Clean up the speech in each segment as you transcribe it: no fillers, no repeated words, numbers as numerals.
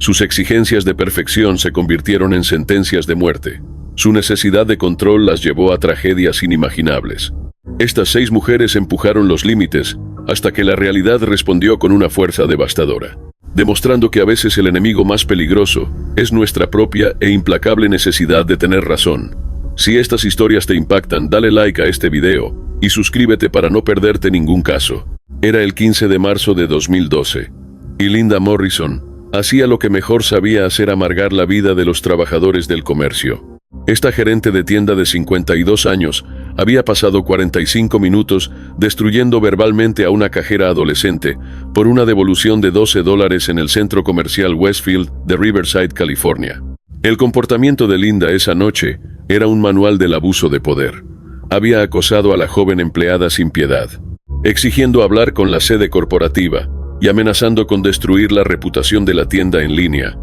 Sus exigencias de perfección se convirtieron en sentencias de muerte. Su necesidad de control las llevó a tragedias inimaginables. Estas 6 mujeres empujaron los límites hasta que la realidad respondió con una fuerza devastadora, demostrando que a veces el enemigo más peligroso es nuestra propia e implacable necesidad de tener razón. Si estas historias te impactan, dale like a este video y suscríbete para no perderte ningún caso. Era el 15 de marzo de 2012, y Linda Morrison hacía lo que mejor sabía hacer: amargar la vida de los trabajadores del comercio. Esta gerente de tienda de 52 años había pasado 45 minutos destruyendo verbalmente a una cajera adolescente por una devolución de $12 en el centro comercial Westfield de Riverside, California. El comportamiento de Linda esa noche era un manual del abuso de poder. Había acosado a la joven empleada sin piedad, exigiendo hablar con la sede corporativa y amenazando con destruir la reputación de la tienda en línea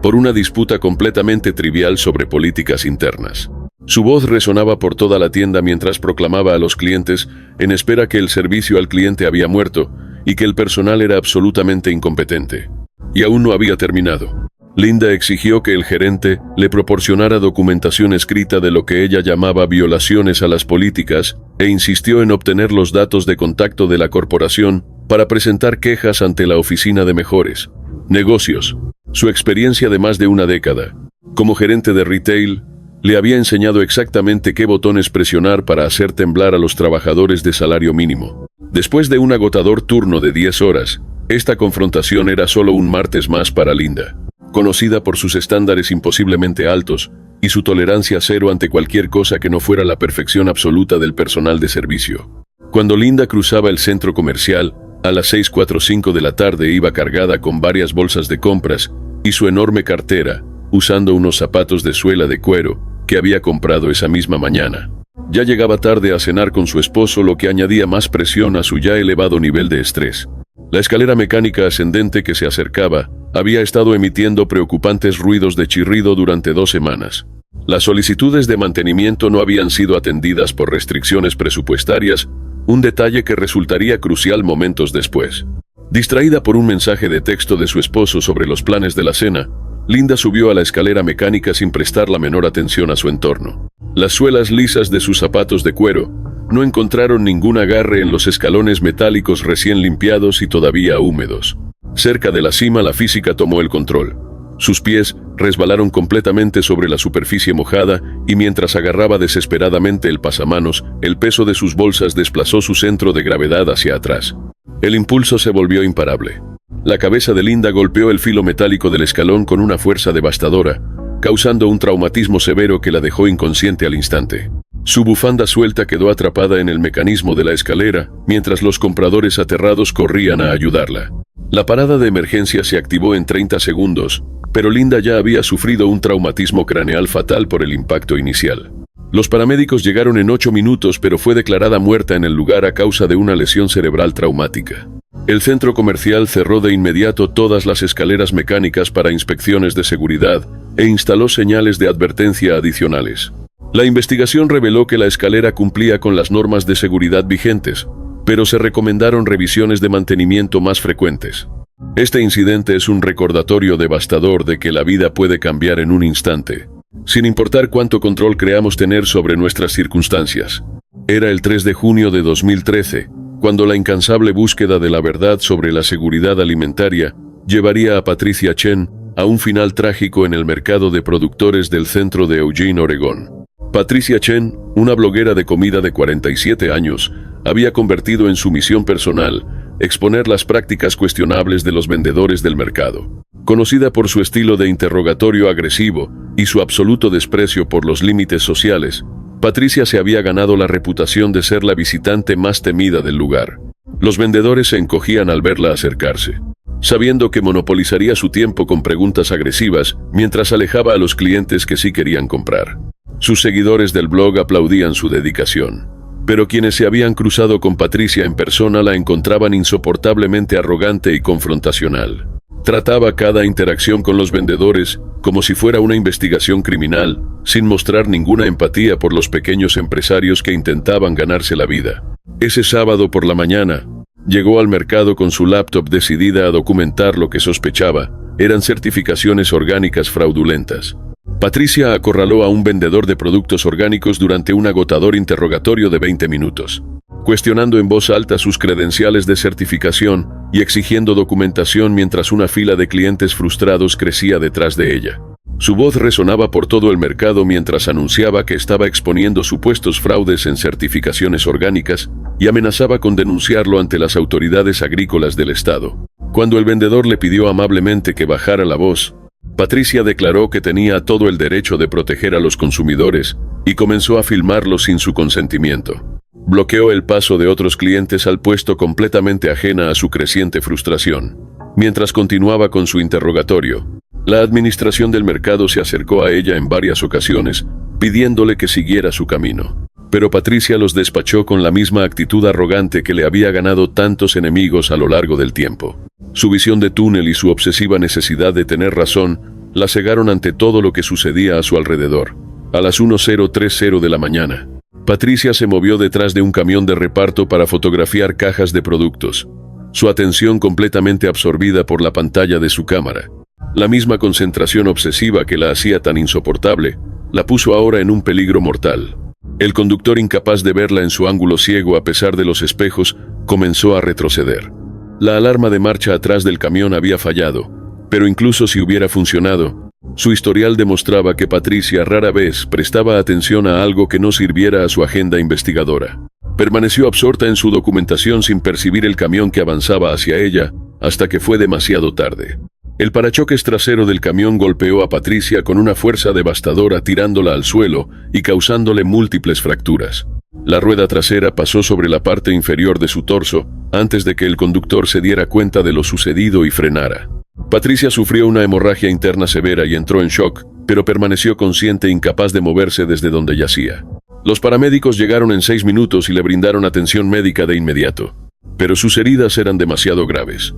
por una disputa completamente trivial sobre políticas internas. Su voz resonaba por toda la tienda mientras proclamaba a los clientes en espera que el servicio al cliente había muerto y que el personal era absolutamente incompetente. Y aún no había terminado. Linda exigió que el gerente le proporcionara documentación escrita de lo que ella llamaba violaciones a las políticas e insistió en obtener los datos de contacto de la corporación para presentar quejas ante la oficina de mejores negocios. Su experiencia de más de una década como gerente de retail le había enseñado exactamente qué botones presionar para hacer temblar a los trabajadores de salario mínimo. Después de un agotador turno de 10 horas, esta confrontación era solo un martes más para Linda, conocida por sus estándares imposiblemente altos y su tolerancia cero ante cualquier cosa que no fuera la perfección absoluta del personal de servicio. Cuando Linda cruzaba el centro comercial, a las 6:45 de la tarde iba cargada con varias bolsas de compras y su enorme cartera, usando unos zapatos de suela de cuero que había comprado esa misma mañana. Ya llegaba tarde a cenar con su esposo, lo que añadía más presión a su ya elevado nivel de estrés. La escalera mecánica ascendente que se acercaba había estado emitiendo preocupantes ruidos de chirrido durante 2 semanas. Las solicitudes de mantenimiento no habían sido atendidas por restricciones presupuestarias, un detalle que resultaría crucial momentos después. Distraída por un mensaje de texto de su esposo sobre los planes de la cena, Linda subió a la escalera mecánica sin prestar la menor atención a su entorno. Las suelas lisas de sus zapatos de cuero no encontraron ningún agarre en los escalones metálicos recién limpiados y todavía húmedos. Cerca de la cima, la física tomó el control. Sus pies resbalaron completamente sobre la superficie mojada y mientras agarraba desesperadamente el pasamanos, el peso de sus bolsas desplazó su centro de gravedad hacia atrás. El impulso se volvió imparable. La cabeza de Linda golpeó el filo metálico del escalón con una fuerza devastadora, causando un traumatismo severo que la dejó inconsciente al instante. Su bufanda suelta quedó atrapada en el mecanismo de la escalera, mientras los compradores aterrados corrían a ayudarla. La parada de emergencia se activó en 30 segundos, pero Linda ya había sufrido un traumatismo craneal fatal por el impacto inicial. Los paramédicos llegaron en 8 minutos, pero fue declarada muerta en el lugar a causa de una lesión cerebral traumática. El centro comercial cerró de inmediato todas las escaleras mecánicas para inspecciones de seguridad e instaló señales de advertencia adicionales. La investigación reveló que la escalera cumplía con las normas de seguridad vigentes, pero se recomendaron revisiones de mantenimiento más frecuentes. Este incidente es un recordatorio devastador de que la vida puede cambiar en un instante, sin importar cuánto control creamos tener sobre nuestras circunstancias. Era el 3 de junio de 2013, cuando la incansable búsqueda de la verdad sobre la seguridad alimentaria llevaría a Patricia Chen a un final trágico en el mercado de productores del centro de Eugene, Oregón. Patricia Chen, una bloguera de comida de 47 años, había convertido en su misión personal exponer las prácticas cuestionables de los vendedores del mercado. Conocida por su estilo de interrogatorio agresivo y su absoluto desprecio por los límites sociales, Patricia se había ganado la reputación de ser la visitante más temida del lugar. Los vendedores se encogían al verla acercarse, sabiendo que monopolizaría su tiempo con preguntas agresivas mientras alejaba a los clientes que sí querían comprar. Sus seguidores del blog aplaudían su dedicación, pero quienes se habían cruzado con Patricia en persona la encontraban insoportablemente arrogante y confrontacional. Trataba cada interacción con los vendedores como si fuera una investigación criminal, sin mostrar ninguna empatía por los pequeños empresarios que intentaban ganarse la vida. Ese sábado por la mañana, llegó al mercado con su laptop decidida a documentar lo que sospechaba, eran certificaciones orgánicas fraudulentas. Patricia acorraló a un vendedor de productos orgánicos durante un agotador interrogatorio de 20 minutos, cuestionando en voz alta sus credenciales de certificación y exigiendo documentación mientras una fila de clientes frustrados crecía detrás de ella. Su voz resonaba por todo el mercado mientras anunciaba que estaba exponiendo supuestos fraudes en certificaciones orgánicas y amenazaba con denunciarlo ante las autoridades agrícolas del estado. Cuando el vendedor le pidió amablemente que bajara la voz, Patricia declaró que tenía todo el derecho de proteger a los consumidores y comenzó a filmarlo sin su consentimiento. Bloqueó el paso de otros clientes al puesto completamente ajena a su creciente frustración. Mientras continuaba con su interrogatorio, la administración del mercado se acercó a ella en varias ocasiones, pidiéndole que siguiera su camino. Pero Patricia los despachó con la misma actitud arrogante que le había ganado tantos enemigos a lo largo del tiempo. Su visión de túnel y su obsesiva necesidad de tener razón la cegaron ante todo lo que sucedía a su alrededor. A las 10:30 de la mañana, Patricia se movió detrás de un camión de reparto para fotografiar cajas de productos, su atención completamente absorbida por la pantalla de su cámara. La misma concentración obsesiva que la hacía tan insoportable, la puso ahora en un peligro mortal. El conductor, incapaz de verla en su ángulo ciego a pesar de los espejos, comenzó a retroceder. La alarma de marcha atrás del camión había fallado, pero incluso si hubiera funcionado, su historial demostraba que Patricia rara vez prestaba atención a algo que no sirviera a su agenda investigadora. Permaneció absorta en su documentación sin percibir el camión que avanzaba hacia ella, hasta que fue demasiado tarde. El parachoques trasero del camión golpeó a Patricia con una fuerza devastadora, tirándola al suelo y causándole múltiples fracturas. La rueda trasera pasó sobre la parte inferior de su torso antes de que el conductor se diera cuenta de lo sucedido y frenara. Patricia sufrió una hemorragia interna severa y entró en shock, pero permaneció consciente e incapaz de moverse desde donde yacía. Los paramédicos llegaron en 6 minutos y le brindaron atención médica de inmediato, pero sus heridas eran demasiado graves.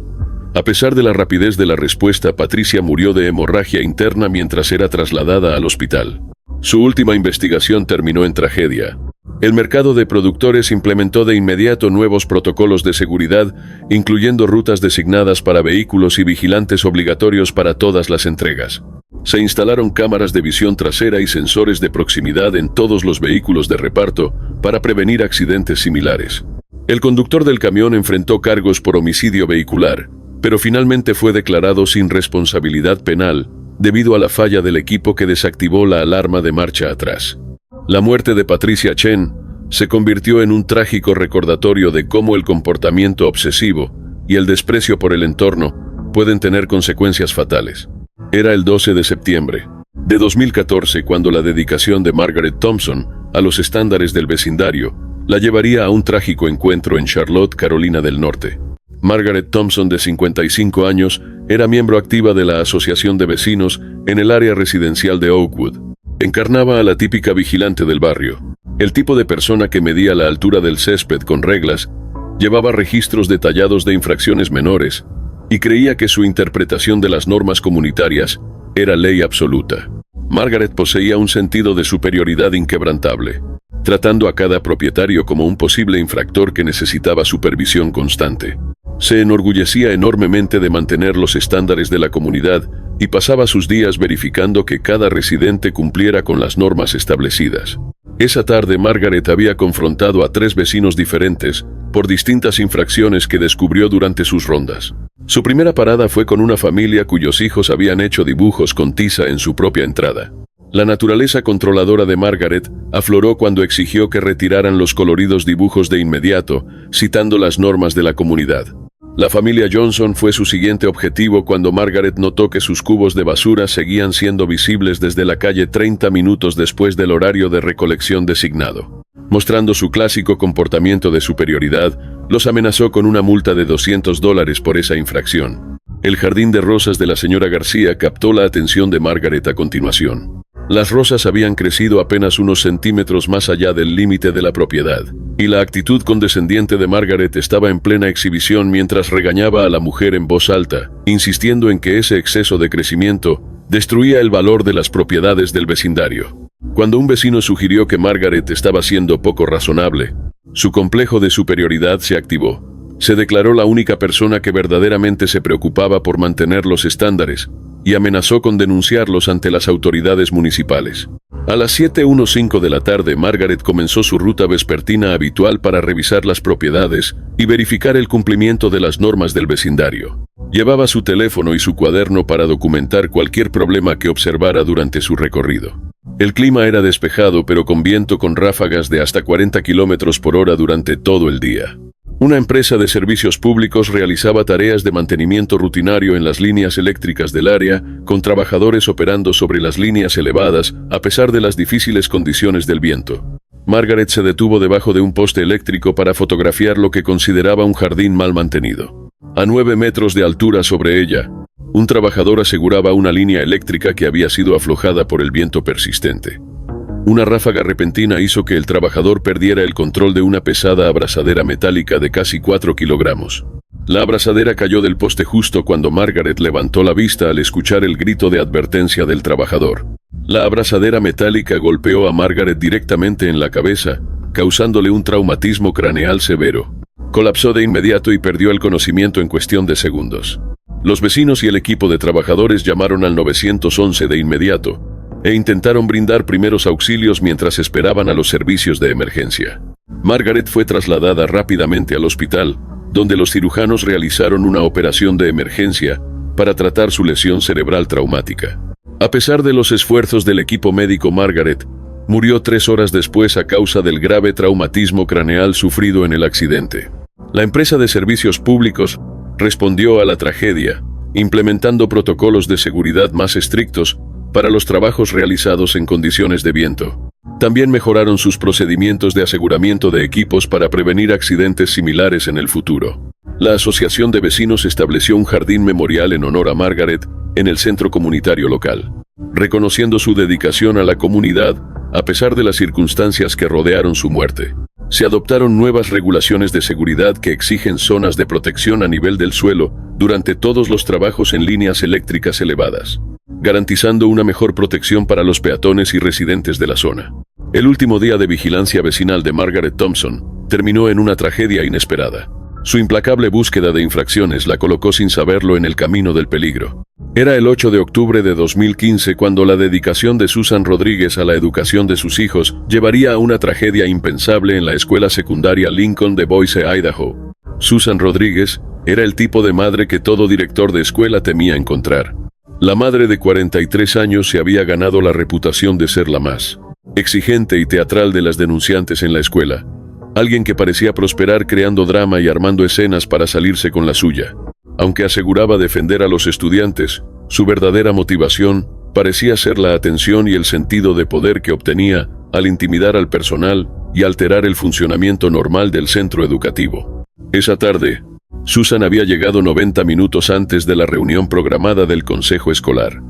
A pesar de la rapidez de la respuesta, Patricia murió de hemorragia interna mientras era trasladada al hospital. Su última investigación terminó en tragedia. El mercado de productores implementó de inmediato nuevos protocolos de seguridad, incluyendo rutas designadas para vehículos y vigilantes obligatorios para todas las entregas. Se instalaron cámaras de visión trasera y sensores de proximidad en todos los vehículos de reparto para prevenir accidentes similares. El conductor del camión enfrentó cargos por homicidio vehicular, pero finalmente fue declarado sin responsabilidad penal debido a la falla del equipo que desactivó la alarma de marcha atrás. La muerte de Patricia Chen se convirtió en un trágico recordatorio de cómo el comportamiento obsesivo y el desprecio por el entorno pueden tener consecuencias fatales. Era el 12 de septiembre de 2014 cuando la dedicación de Margaret Thompson a los estándares del vecindario la llevaría a un trágico encuentro en Charlotte, Carolina del Norte. Margaret Thompson, de 55 años, era miembro activa de la Asociación de Vecinos en el área residencial de Oakwood. Encarnaba a la típica vigilante del barrio, el tipo de persona que medía la altura del césped con reglas, llevaba registros detallados de infracciones menores y creía que su interpretación de las normas comunitarias era ley absoluta. Margaret poseía un sentido de superioridad inquebrantable, tratando a cada propietario como un posible infractor que necesitaba supervisión constante. Se enorgullecía enormemente de mantener los estándares de la comunidad y pasaba sus días verificando que cada residente cumpliera con las normas establecidas. Esa tarde Margaret había confrontado a 3 vecinos diferentes por distintas infracciones que descubrió durante sus rondas. Su primera parada fue con una familia cuyos hijos habían hecho dibujos con tiza en su propia entrada. La naturaleza controladora de Margaret afloró cuando exigió que retiraran los coloridos dibujos de inmediato, citando las normas de la comunidad. La familia Johnson fue su siguiente objetivo cuando Margaret notó que sus cubos de basura seguían siendo visibles desde la calle 30 minutos después del horario de recolección designado. Mostrando su clásico comportamiento de superioridad, los amenazó con una multa de $200 por esa infracción. El jardín de rosas de la señora García captó la atención de Margaret a continuación. Las rosas habían crecido apenas unos centímetros más allá del límite de la propiedad, y la actitud condescendiente de Margaret estaba en plena exhibición mientras regañaba a la mujer en voz alta, insistiendo en que ese exceso de crecimiento destruía el valor de las propiedades del vecindario. Cuando un vecino sugirió que Margaret estaba siendo poco razonable, su complejo de superioridad se activó. Se declaró la única persona que verdaderamente se preocupaba por mantener los estándares y amenazó con denunciarlos ante las autoridades municipales. A las 7:15 de la tarde, Margaret comenzó su ruta vespertina habitual para revisar las propiedades y verificar el cumplimiento de las normas del vecindario. Llevaba su teléfono y su cuaderno para documentar cualquier problema que observara durante su recorrido. El clima era despejado, pero con viento con ráfagas de hasta 40 kilómetros por hora durante todo el día. Una empresa de servicios públicos realizaba tareas de mantenimiento rutinario en las líneas eléctricas del área, con trabajadores operando sobre las líneas elevadas a pesar de las difíciles condiciones del viento. Margaret se detuvo debajo de un poste eléctrico para fotografiar lo que consideraba un jardín mal mantenido. A 9 metros de altura sobre ella, un trabajador aseguraba una línea eléctrica que había sido aflojada por el viento persistente. Una ráfaga repentina hizo que el trabajador perdiera el control de una pesada abrazadera metálica de casi 4 kilogramos. La abrazadera cayó del poste justo cuando Margaret levantó la vista al escuchar el grito de advertencia del trabajador. La abrazadera metálica golpeó a Margaret directamente en la cabeza, causándole un traumatismo craneal severo. Colapsó de inmediato y perdió el conocimiento en cuestión de segundos. Los vecinos y el equipo de trabajadores llamaron al 911 de inmediato e intentaron brindar primeros auxilios mientras esperaban a los servicios de emergencia. Margaret fue trasladada rápidamente al hospital, donde los cirujanos realizaron una operación de emergencia para tratar su lesión cerebral traumática. A pesar de los esfuerzos del equipo médico, Margaret murió 3 horas después a causa del grave traumatismo craneal sufrido en el accidente. La empresa de servicios públicos respondió a la tragedia, implementando protocolos de seguridad más estrictos para los trabajos realizados en condiciones de viento. También mejoraron sus procedimientos de aseguramiento de equipos para prevenir accidentes similares en el futuro. La Asociación de Vecinos estableció un jardín memorial en honor a Margaret en el centro comunitario local, reconociendo su dedicación a la comunidad a pesar de las circunstancias que rodearon su muerte. Se adoptaron nuevas regulaciones de seguridad que exigen zonas de protección a nivel del suelo durante todos los trabajos en líneas eléctricas elevadas, garantizando una mejor protección para los peatones y residentes de la zona. El último día de vigilancia vecinal de Margaret Thompson terminó en una tragedia inesperada. Su implacable búsqueda de infracciones la colocó sin saberlo en el camino del peligro. Era el 8 de octubre de 2015 cuando la dedicación de Susan Rodríguez a la educación de sus hijos llevaría a una tragedia impensable en la escuela secundaria Lincoln de Boise, Idaho. Susan Rodríguez era el tipo de madre que todo director de escuela temía encontrar. La madre de 43 años se había ganado la reputación de ser la más exigente y teatral de las denunciantes en la escuela. Alguien que parecía prosperar creando drama y armando escenas para salirse con la suya. Aunque aseguraba defender a los estudiantes, su verdadera motivación parecía ser la atención y el sentido de poder que obtenía al intimidar al personal y alterar el funcionamiento normal del centro educativo. Esa tarde, Susan había llegado 90 minutos antes de la reunión programada del consejo escolar.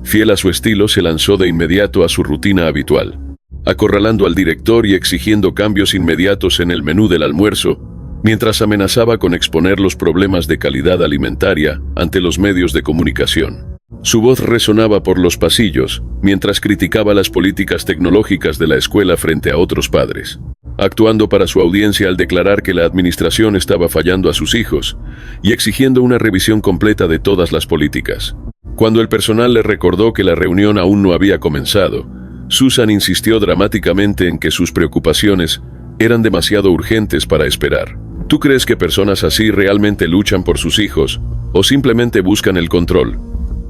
Fiel a su estilo, se lanzó de inmediato a su rutina habitual, acorralando al director y exigiendo cambios inmediatos en el menú del almuerzo, mientras amenazaba con exponer los problemas de calidad alimentaria ante los medios de comunicación. Su voz resonaba por los pasillos, mientras criticaba las políticas tecnológicas de la escuela frente a otros padres, actuando para su audiencia al declarar que la administración estaba fallando a sus hijos y exigiendo una revisión completa de todas las políticas. Cuando el personal le recordó que la reunión aún no había comenzado, Susan insistió dramáticamente en que sus preocupaciones eran demasiado urgentes para esperar. ¿Tú crees que personas así realmente luchan por sus hijos o simplemente buscan el control?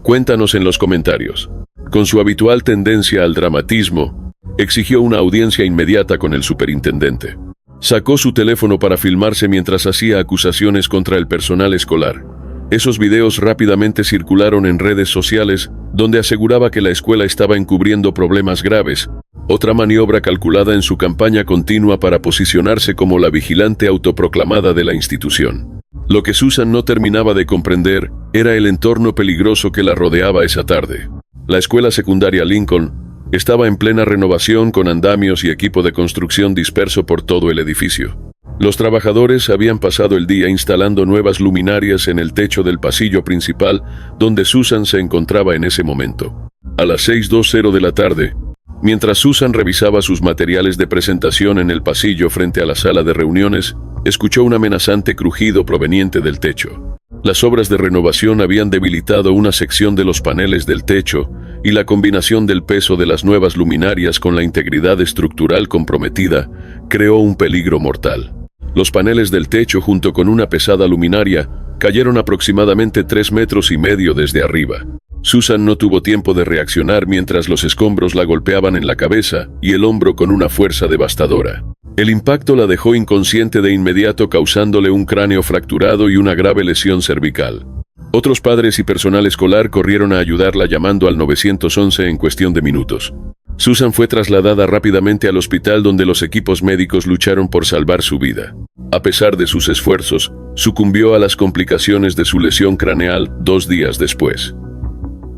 Cuéntanos en los comentarios. Con su habitual tendencia al dramatismo, exigió una audiencia inmediata con el superintendente. Sacó su teléfono para filmarse mientras hacía acusaciones contra el personal escolar. Esos videos rápidamente circularon en redes sociales, donde aseguraba que la escuela estaba encubriendo problemas graves, otra maniobra calculada en su campaña continua para posicionarse como la vigilante autoproclamada de la institución. Lo que Susan no terminaba de comprender era el entorno peligroso que la rodeaba esa tarde. La escuela secundaria Lincoln estaba en plena renovación, con andamios y equipo de construcción disperso por todo el edificio. Los trabajadores habían pasado el día instalando nuevas luminarias en el techo del pasillo principal, donde Susan se encontraba en ese momento. A las 6:20 de la tarde, mientras Susan revisaba sus materiales de presentación en el pasillo frente a la sala de reuniones, escuchó un amenazante crujido proveniente del techo. Las obras de renovación habían debilitado una sección de los paneles del techo y la combinación del peso de las nuevas luminarias con la integridad estructural comprometida creó un peligro mortal. Los paneles del techo junto con una pesada luminaria cayeron aproximadamente 3,5 metros desde arriba. Susan no tuvo tiempo de reaccionar mientras los escombros la golpeaban en la cabeza y el hombro con una fuerza devastadora. El impacto la dejó inconsciente de inmediato, causándole un cráneo fracturado y una grave lesión cervical. Otros padres y personal escolar corrieron a ayudarla llamando al 911 en cuestión de minutos. Susan fue trasladada rápidamente al hospital donde los equipos médicos lucharon por salvar su vida. A pesar de sus esfuerzos, sucumbió a las complicaciones de su lesión craneal 2 días después.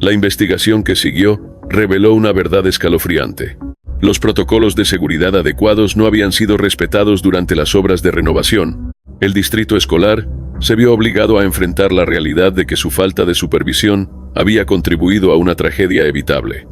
La investigación que siguió reveló una verdad escalofriante. Los protocolos de seguridad adecuados no habían sido respetados durante las obras de renovación. El distrito escolar se vio obligado a enfrentar la realidad de que su falta de supervisión había contribuido a una tragedia evitable.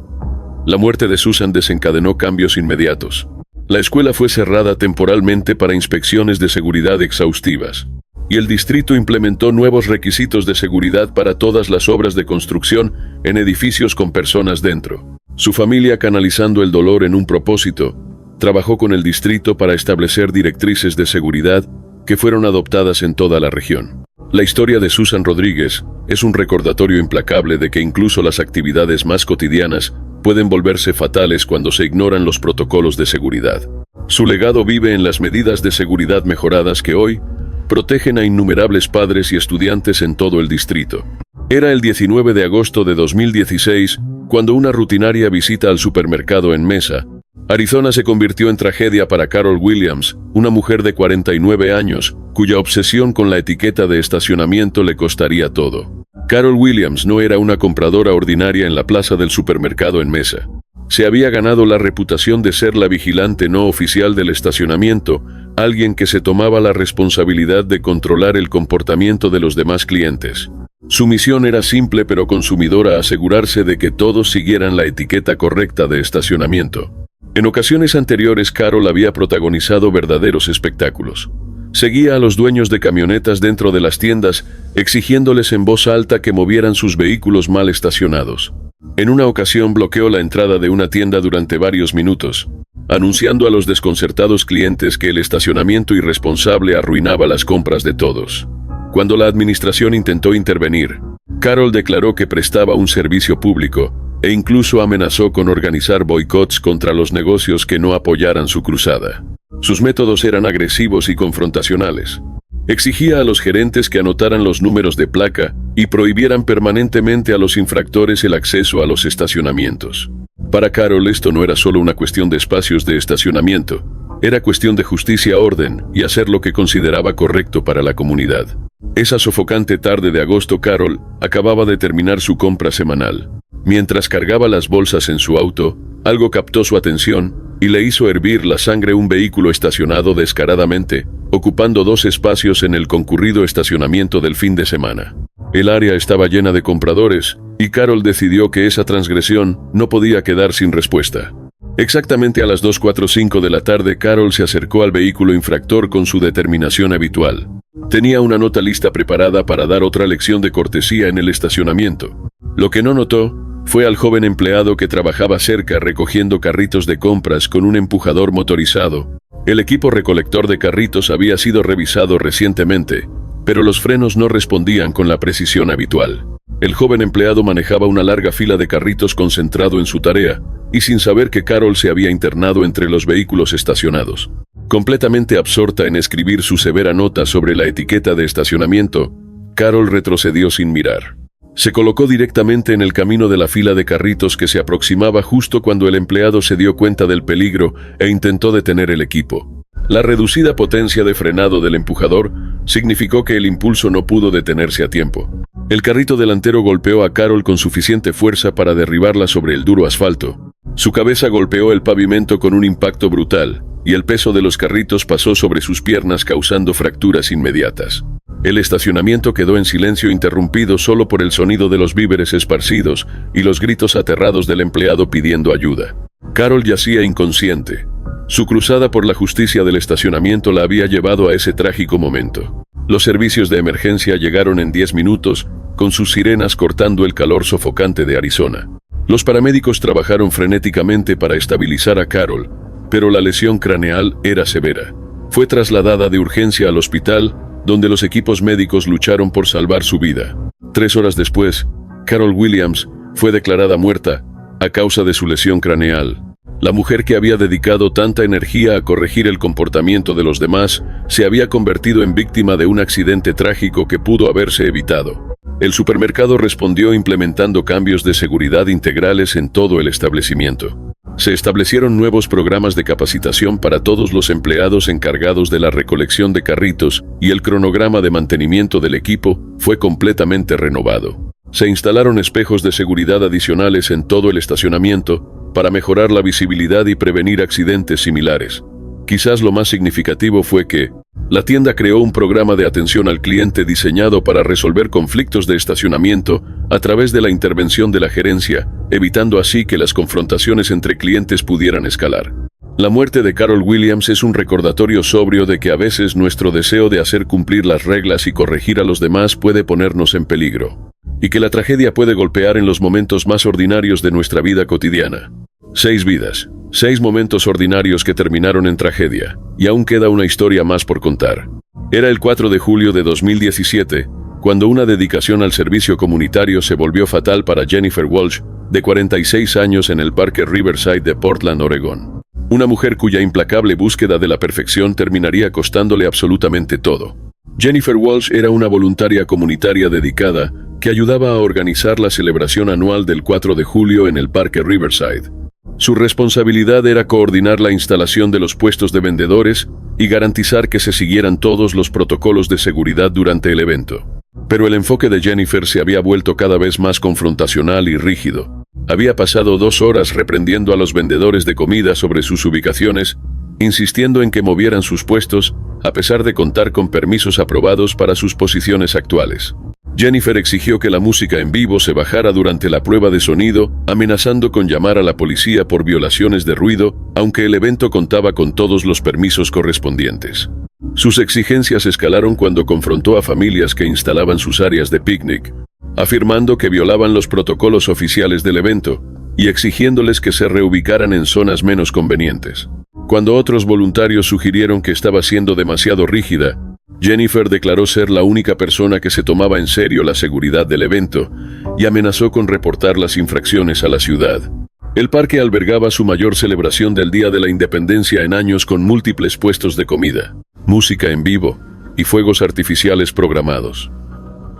La muerte de Susan desencadenó cambios inmediatos. La escuela fue cerrada temporalmente para inspecciones de seguridad exhaustivas, y el distrito implementó nuevos requisitos de seguridad para todas las obras de construcción en edificios con personas dentro. Su familia, canalizando el dolor en un propósito, trabajó con el distrito para establecer directrices de seguridad que fueron adoptadas en toda la región. La historia de Susan Rodríguez es un recordatorio implacable de que incluso las actividades más cotidianas pueden volverse fatales cuando se ignoran los protocolos de seguridad. Su legado vive en las medidas de seguridad mejoradas que hoy protegen a innumerables padres y estudiantes en todo el distrito. Era el 19 de agosto de 2016 cuando una rutinaria visita al supermercado en Mesa, Arizona, se convirtió en tragedia para Carol Williams, una mujer de 49 años, cuya obsesión con la etiqueta de estacionamiento le costaría todo. Carol Williams no era una compradora ordinaria en la plaza del supermercado en Mesa. Se había ganado la reputación de ser la vigilante no oficial del estacionamiento, alguien que se tomaba la responsabilidad de controlar el comportamiento de los demás clientes. Su misión era simple pero consumidora: asegurarse de que todos siguieran la etiqueta correcta de estacionamiento. En ocasiones anteriores, Carol había protagonizado verdaderos espectáculos. Seguía a los dueños de camionetas dentro de las tiendas, exigiéndoles en voz alta que movieran sus vehículos mal estacionados. En una ocasión bloqueó la entrada de una tienda durante varios minutos, anunciando a los desconcertados clientes que el estacionamiento irresponsable arruinaba las compras de todos. Cuando la administración intentó intervenir, Carol declaró que prestaba un servicio público e incluso amenazó con organizar boicots contra los negocios que no apoyaran su cruzada. Sus métodos eran agresivos y confrontacionales. Exigía a los gerentes que anotaran los números de placa y prohibieran permanentemente a los infractores el acceso a los estacionamientos. Para Carol, esto no era solo una cuestión de espacios de estacionamiento, era cuestión de justicia, orden y hacer lo que consideraba correcto para la comunidad. Esa sofocante tarde de agosto, Carol acababa de terminar su compra semanal. Mientras cargaba las bolsas en su auto, algo captó su atención y le hizo hervir la sangre: un vehículo estacionado descaradamente, ocupando 2 espacios en el concurrido estacionamiento del fin de semana. El área estaba llena de compradores, y Carol decidió que esa transgresión no podía quedar sin respuesta. Exactamente a las 2:45 de la tarde, Carol se acercó al vehículo infractor con su determinación habitual. Tenía una nota lista preparada para dar otra lección de cortesía en el estacionamiento. Lo que no notó fue al joven empleado que trabajaba cerca recogiendo carritos de compras con un empujador motorizado. El equipo recolector de carritos había sido revisado recientemente, pero los frenos no respondían con la precisión habitual. El joven empleado manejaba una larga fila de carritos concentrado en su tarea, y sin saber que Carol se había internado entre los vehículos estacionados. Completamente absorta en escribir su severa nota sobre la etiqueta de estacionamiento, Carol retrocedió sin mirar. Se colocó directamente en el camino de la fila de carritos que se aproximaba justo cuando el empleado se dio cuenta del peligro e intentó detener el equipo. La reducida potencia de frenado del empujador significó que el impulso no pudo detenerse a tiempo. El carrito delantero golpeó a Carol con suficiente fuerza para derribarla sobre el duro asfalto. Su cabeza golpeó el pavimento con un impacto brutal, y el peso de los carritos pasó sobre sus piernas causando fracturas inmediatas. El estacionamiento quedó en silencio, interrumpido solo por el sonido de los víveres esparcidos y los gritos aterrados del empleado pidiendo ayuda. Carol yacía inconsciente, Su cruzada por la justicia del estacionamiento la había llevado a ese trágico momento. Los servicios de emergencia llegaron en 10 minutos, con sus sirenas cortando el calor sofocante de Arizona. Los paramédicos trabajaron frenéticamente para estabilizar a Carol, pero la lesión craneal era severa. Fue trasladada de urgencia al hospital, donde los equipos médicos lucharon por salvar su vida. 3 horas después, Carol Williams fue declarada muerta a causa de su lesión craneal. La mujer que había dedicado tanta energía a corregir el comportamiento de los demás se había convertido en víctima de un accidente trágico que pudo haberse evitado. El supermercado respondió implementando cambios de seguridad integrales en todo el establecimiento. Se establecieron nuevos programas de capacitación para todos los empleados encargados de la recolección de carritos y el cronograma de mantenimiento del equipo fue completamente renovado. Se instalaron espejos de seguridad adicionales en todo el estacionamiento para mejorar la visibilidad y prevenir accidentes similares. Quizás lo más significativo fue que la tienda creó un programa de atención al cliente diseñado para resolver conflictos de estacionamiento a través de la intervención de la gerencia, evitando así que las confrontaciones entre clientes pudieran escalar. La muerte de Carol Williams es un recordatorio sobrio de que a veces nuestro deseo de hacer cumplir las reglas y corregir a los demás puede ponernos en peligro, y que la tragedia puede golpear en los momentos más ordinarios de nuestra vida cotidiana. 6 vidas, 6 momentos ordinarios que terminaron en tragedia, y aún queda una historia más por contar. Era el 4 de julio de 2017, cuando una dedicación al servicio comunitario se volvió fatal para Jennifer Walsh, de 46 años en el Parque Riverside de Portland, Oregón. Una mujer cuya implacable búsqueda de la perfección terminaría costándole absolutamente todo. Jennifer Walsh era una voluntaria comunitaria dedicada que ayudaba a organizar la celebración anual del 4 de julio en el Parque Riverside. Su responsabilidad era coordinar la instalación de los puestos de vendedores y garantizar que se siguieran todos los protocolos de seguridad durante el evento. Pero el enfoque de Jennifer se había vuelto cada vez más confrontacional y rígido. Había pasado 2 horas reprendiendo a los vendedores de comida sobre sus ubicaciones, insistiendo en que movieran sus puestos, a pesar de contar con permisos aprobados para sus posiciones actuales. Jennifer exigió que la música en vivo se bajara durante la prueba de sonido, amenazando con llamar a la policía por violaciones de ruido, aunque el evento contaba con todos los permisos correspondientes. Sus exigencias escalaron cuando confrontó a familias que instalaban sus áreas de picnic, afirmando que violaban los protocolos oficiales del evento y exigiéndoles que se reubicaran en zonas menos convenientes. Cuando otros voluntarios sugirieron que estaba siendo demasiado rígida, Jennifer declaró ser la única persona que se tomaba en serio la seguridad del evento y amenazó con reportar las infracciones a la ciudad. El parque albergaba su mayor celebración del Día de la Independencia en años, con múltiples puestos de comida, música en vivo y fuegos artificiales programados.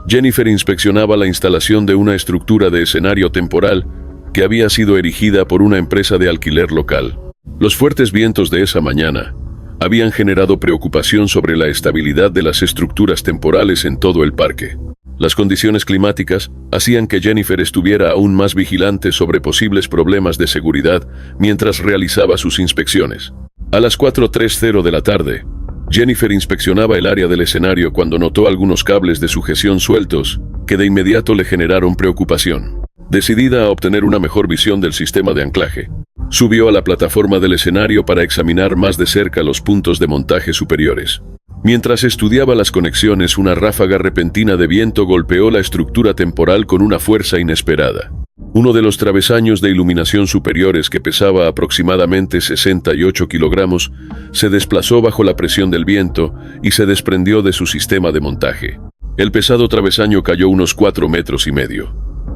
Jennifer inspeccionaba la instalación de una estructura de escenario temporal que había sido erigida por una empresa de alquiler local. Los fuertes vientos de esa mañana habían generado preocupación sobre la estabilidad de las estructuras temporales en todo el parque. Las condiciones climáticas hacían que Jennifer estuviera aún más vigilante sobre posibles problemas de seguridad mientras realizaba sus inspecciones. A las 4:30 de la tarde, Jennifer inspeccionaba el área del escenario cuando notó algunos cables de sujeción sueltos que de inmediato le generaron preocupación. Decidida a obtener una mejor visión del sistema de anclaje, subió a la plataforma del escenario para examinar más de cerca los puntos de montaje superiores. Mientras estudiaba las conexiones, una ráfaga repentina de viento golpeó la estructura temporal con una fuerza inesperada. Uno de los travesaños de iluminación superiores, que pesaba aproximadamente 68 kilogramos, se desplazó bajo la presión del viento y se desprendió de su sistema de montaje. El pesado travesaño cayó unos 4,5 metros.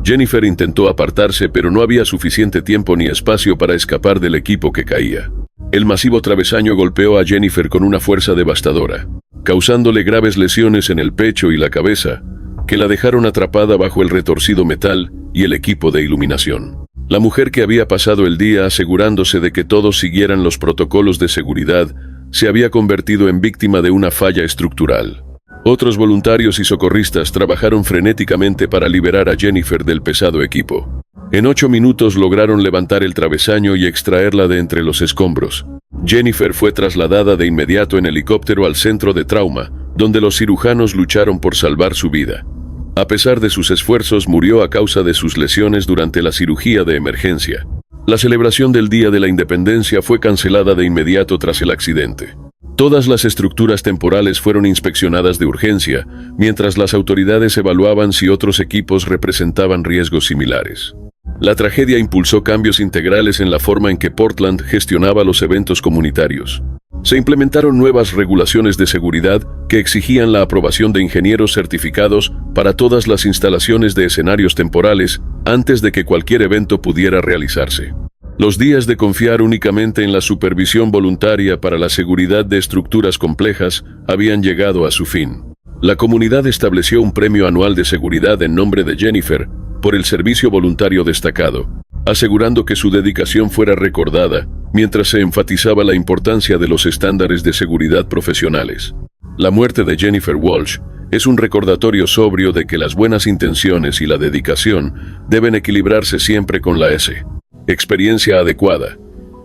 Jennifer intentó apartarse, pero no había suficiente tiempo ni espacio para escapar del equipo que caía. El masivo travesaño golpeó a Jennifer con una fuerza devastadora, causándole graves lesiones en el pecho y la cabeza, que la dejaron atrapada bajo el retorcido metal y el equipo de iluminación. La mujer, que había pasado el día asegurándose de que todos siguieran los protocolos de seguridad, se había convertido en víctima de una falla estructural. Otros voluntarios y socorristas trabajaron frenéticamente para liberar a Jennifer del pesado equipo. En 8 minutos lograron levantar el travesaño y extraerla de entre los escombros. Jennifer fue trasladada de inmediato en helicóptero al centro de trauma, donde los cirujanos lucharon por salvar su vida. A pesar de sus esfuerzos, murió a causa de sus lesiones durante la cirugía de emergencia. La celebración del Día de la Independencia fue cancelada de inmediato tras el accidente. Todas las estructuras temporales fueron inspeccionadas de urgencia, mientras las autoridades evaluaban si otros equipos representaban riesgos similares. La tragedia impulsó cambios integrales en la forma en que Portland gestionaba los eventos comunitarios. Se implementaron nuevas regulaciones de seguridad que exigían la aprobación de ingenieros certificados para todas las instalaciones de escenarios temporales antes de que cualquier evento pudiera realizarse. Los días de confiar únicamente en la supervisión voluntaria para la seguridad de estructuras complejas habían llegado a su fin. La comunidad estableció un premio anual de seguridad en nombre de Jennifer por el servicio voluntario destacado, asegurando que su dedicación fuera recordada mientras se enfatizaba la importancia de los estándares de seguridad profesionales. La muerte de Jennifer Walsh es un recordatorio sobrio de que las buenas intenciones y la dedicación deben equilibrarse siempre con la experiencia adecuada,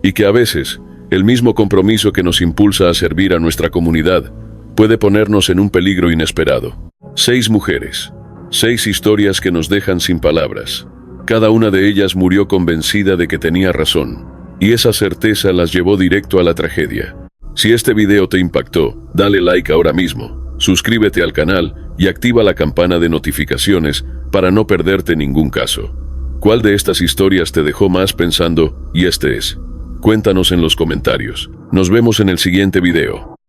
y que a veces el mismo compromiso que nos impulsa a servir a nuestra comunidad puede ponernos en un peligro inesperado. 6 mujeres, 6 historias que nos dejan sin palabras. Cada una de ellas murió convencida de que tenía razón, y esa certeza las llevó directo a la tragedia. Si este video te impactó, dale like ahora mismo, suscríbete al canal y activa la campana de notificaciones para no perderte ningún caso. ¿Cuál de estas historias te dejó más pensando? Y Cuéntanos en los comentarios. Nos vemos en el siguiente video.